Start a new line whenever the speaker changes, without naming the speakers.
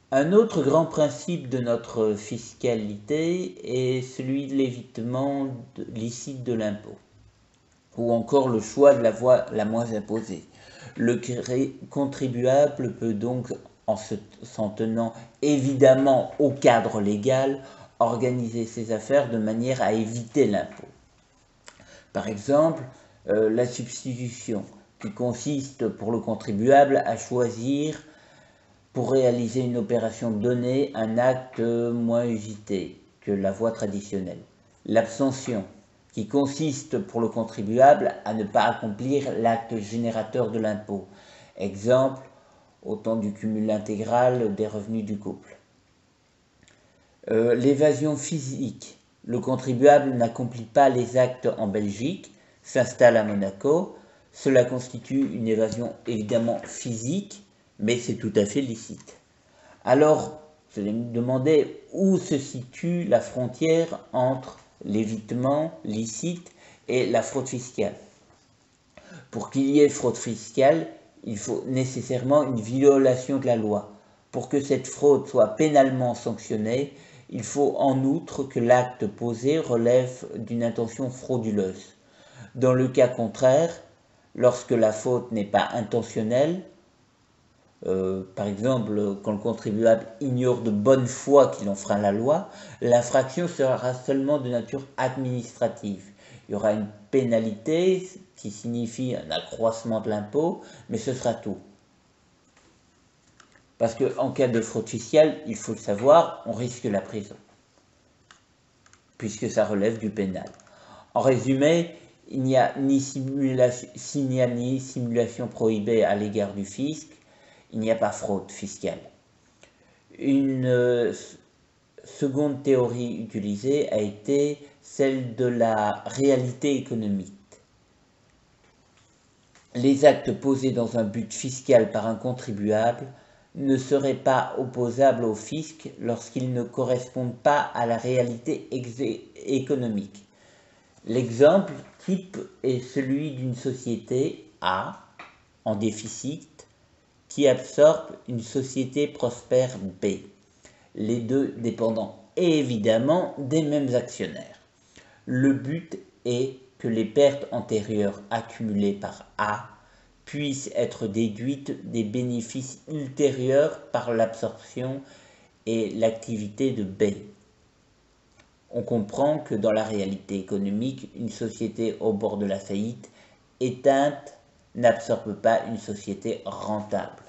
Un autre grand principe de notre fiscalité est celui de l'évitement licite de l'impôt, ou encore le choix de la voie la moins imposée. Le contribuable peut donc, s'en tenant évidemment au cadre légal, organiser ses affaires de manière à éviter l'impôt. Par exemple, la substitution, qui consiste pour le contribuable à choisir pour réaliser une opération donnée un acte moins usité que la voie traditionnelle. L'abstention, qui consiste pour le contribuable à ne pas accomplir l'acte générateur de l'impôt. Exemple, au temps du cumul intégral des revenus du couple. L'évasion physique. Le contribuable n'accomplit pas les actes en Belgique, s'installe à Monaco. Cela constitue une évasion évidemment physique, mais c'est tout à fait licite. Alors, je vais me demander où se situe la frontière entre l'évitement licite et la fraude fiscale. Pour qu'il y ait fraude fiscale, il faut nécessairement une violation de la loi. Pour que cette fraude soit pénalement sanctionnée, il faut en outre que l'acte posé relève d'une intention frauduleuse. Dans le cas contraire, lorsque la faute n'est pas intentionnelle, par exemple, quand le contribuable ignore de bonne foi qu'il enfreint la loi, l'infraction sera seulement de nature administrative. Il y aura une pénalité qui signifie un accroissement de l'impôt, mais ce sera tout. Parce qu'en cas de fraude fiscale, il faut le savoir, on risque la prison, puisque ça relève du pénal. En résumé, il n'y a ni simulation prohibée à l'égard du fisc, il n'y a pas fraude fiscale. Une seconde théorie utilisée a été celle de la réalité économique. Les actes posés dans un but fiscal par un contribuable ne seraient pas opposables au fisc lorsqu'ils ne correspondent pas à la réalité économique. L'exemple type est celui d'une société A en déficit qui absorbe une société prospère B, les deux dépendant évidemment des mêmes actionnaires. Le but est que les pertes antérieures accumulées par A puissent être déduites des bénéfices ultérieurs par l'absorption et l'activité de B. On comprend que dans la réalité économique, une société au bord de la faillite éteinte n'absorbe pas une société rentable.